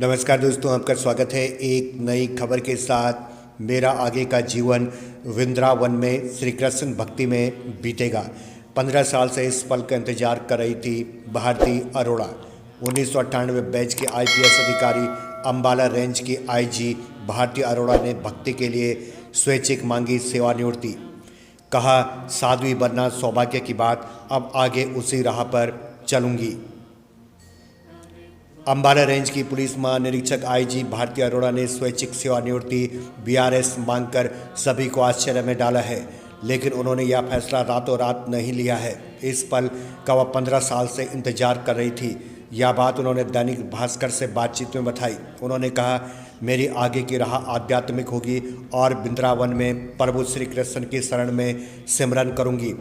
नमस्कार दोस्तों, आपका स्वागत है एक नई खबर के साथ। मेरा आगे का जीवन वृंदावन में श्री कृष्ण भक्ति में बीतेगा। 15 साल से इस पल का इंतजार कर रही थी भारती अरोड़ा। 1998 बैच की आईपीएस अधिकारी, अंबाला रेंज की आईजी भारती अरोड़ा ने भक्ति के लिए स्वैच्छिक मांगी सेवानिवृत्ति। कहा, साध्वी बनना सौभाग्य की बात, अब आगे उसी राह पर चलूंगी। अंबाला रेंज की पुलिस महानिरीक्षक आईजी भारती अरोड़ा ने स्वैच्छिक सेवानिवृत्ति बीआरएस मांगकर सभी को आश्चर्य में डाला है, लेकिन उन्होंने यह फैसला रातों रात नहीं लिया है। इस पल का वह 15 साल से इंतजार कर रही थी। यह बात उन्होंने दैनिक भास्कर से बातचीत में बताई। उन्होंने कहा, मेरी आगे की राह आध्यात्मिक होगी और वृंदावन में प्रभु श्री कृष्ण की शरण में सिमरन करूंगी।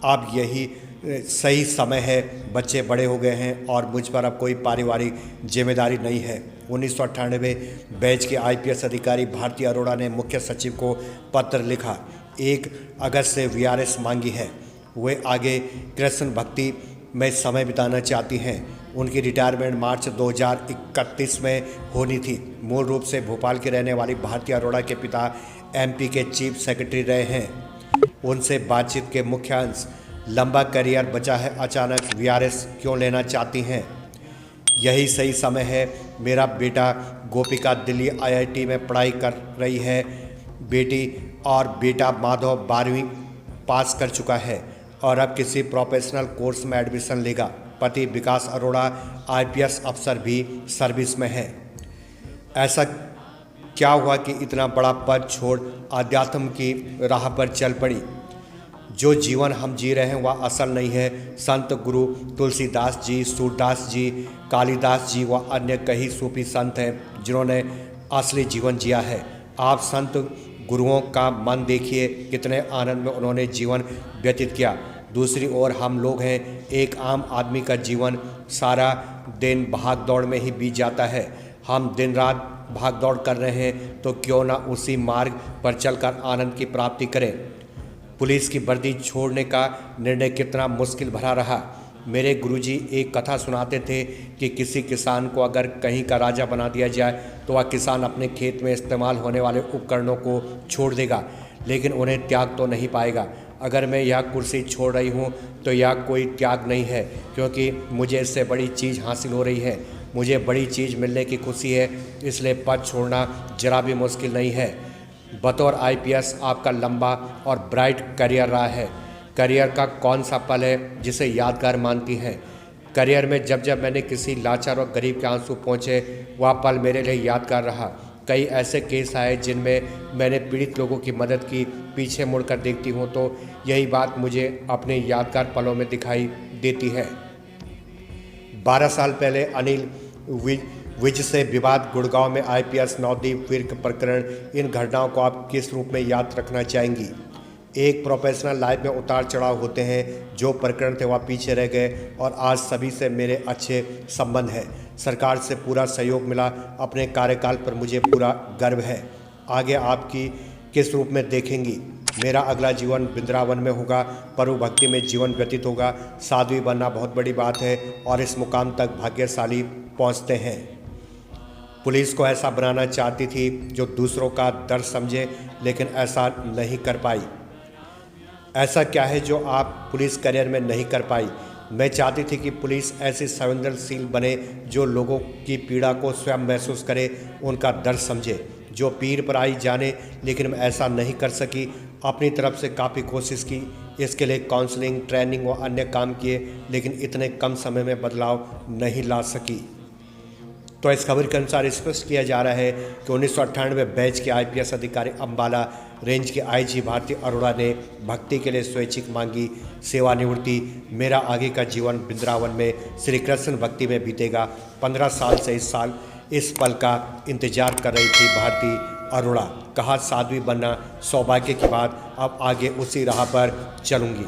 अब यही सही समय है। बच्चे बड़े हो गए हैं और मुझ पर अब कोई पारिवारिक जिम्मेदारी नहीं है। 1998 बैच के आईपीएस अधिकारी भारती अरोड़ा ने मुख्य सचिव को पत्र लिखा। 1 अगस्त से वीआरएस मांगी है। वे आगे कृष्ण भक्ति में समय बिताना चाहती हैं। उनकी रिटायरमेंट मार्च 2031 में होनी थी। मूल रूप से भोपाल के रहने वाली भारती अरोड़ा के पिता एमपी के चीफ सेक्रेटरी रहे हैं। उनसे बातचीत के मुख्य अंश, लंबा करियर बचा है, अचानक वीआरएस क्यों लेना चाहती हैं? यही सही समय है। मेरा बेटा गोपिका दिल्ली आईआईटी में पढ़ाई कर रही है। बेटी और बेटा माधव 12वीं पास कर चुका है और अब किसी प्रोफेशनल कोर्स में एडमिशन लेगा। पति विकास अरोड़ा आईपीएस अफसर भी सर्विस में है। ऐसा क्या हुआ कि इतना बड़ा पद छोड़ आध्यात्म की राह पर चल पड़ी? जो जीवन हम जी रहे हैं वह असल नहीं है। संत गुरु तुलसीदास जी, सूरदास जी, कालिदास जी व अन्य कई सूफी संत हैं जिन्होंने असली जीवन जिया है। आप संत गुरुओं का मन देखिए, कितने आनंद में उन्होंने जीवन व्यतीत किया। दूसरी ओर हम लोग हैं, एक आम आदमी का जीवन सारा दिन भाग दौड़ में ही बीत जाता है। हम दिन रात भाग दौड़ कर रहे हैं तो क्यों ना उसी मार्ग पर चलकर आनंद की प्राप्ति करें। पुलिस की वर्दी छोड़ने का निर्णय कितना मुश्किल भरा रहा। मेरे गुरुजी एक कथा सुनाते थे कि किसी किसान को अगर कहीं का राजा बना दिया जाए तो वह किसान अपने खेत में इस्तेमाल होने वाले उपकरणों को छोड़ देगा, लेकिन उन्हें त्याग तो नहीं पाएगा। अगर मैं यह कुर्सी छोड़ रही हूँ तो यह कोई त्याग नहीं है, क्योंकि मुझे इससे बड़ी चीज़ हासिल हो रही है। मुझे बड़ी चीज़ मिलने की खुशी है, इसलिए पद छोड़ना जरा भी मुश्किल नहीं है। बतौर आईपीएस आपका लंबा और ब्राइट करियर रहा है। करियर का कौन सा पल है जिसे यादगार मानती हैं? करियर में जब जब मैंने किसी लाचार और गरीब के आंसू पहुँचे, वह पल मेरे लिए यादगार रहा। कई ऐसे केस आए जिनमें मैंने पीड़ित लोगों की मदद की। पीछे मुड़कर देखती हूँ तो यही बात मुझे अपने यादगार पलों में दिखाई देती है। 12 साल पहले अनिल विज से विवाद, गुड़गांव में आईपीएस नवदीप विर्क प्रकरण, इन घटनाओं को आप किस रूप में याद रखना चाहेंगी? एक प्रोफेशनल लाइफ में उतार चढ़ाव होते हैं। जो प्रकरण थे वह पीछे रह गए और आज सभी से मेरे अच्छे संबंध हैं। सरकार से पूरा सहयोग मिला। अपने कार्यकाल पर मुझे पूरा गर्व है। आगे आपकी किस रूप में देखेंगी? मेरा अगला जीवन वृंदावन में होगा, प्रभु भक्ति में जीवन व्यतीत होगा। साध्वी बनना बहुत बड़ी बात है और इस मुकाम तक भाग्यशाली पहुंचते हैं। पुलिस को ऐसा बनाना चाहती थी जो दूसरों का दर्द समझे, लेकिन ऐसा नहीं कर पाई। ऐसा क्या है जो आप पुलिस करियर में नहीं कर पाई? मैं चाहती थी कि पुलिस ऐसी संवेदनशील बने जो लोगों की पीड़ा को स्वयं महसूस करे, उनका दर्द समझे, जो पीर पर आई जाने, लेकिन मैं ऐसा नहीं कर सकी। अपनी तरफ से काफ़ी कोशिश की, इसके लिए काउंसलिंग, ट्रेनिंग व अन्य काम किए, लेकिन इतने कम समय में बदलाव नहीं ला सकी। तो इस खबर के अनुसार स्पष्ट किया जा रहा है कि 1998 बैच के आईपीएस अधिकारी अंबाला रेंज के आईजी भारती अरोड़ा ने भक्ति के लिए स्वैच्छिक मांगी सेवानिवृत्ति। मेरा आगे का जीवन वृंदावन में श्री कृष्ण भक्ति में बीतेगा। 15 साल से इस पल का इंतजार कर रही थी भारती अरोड़ा। कहा, साध्वी बनना सौभाग्य की बात, अब आगे उसी राह पर चलूँगी।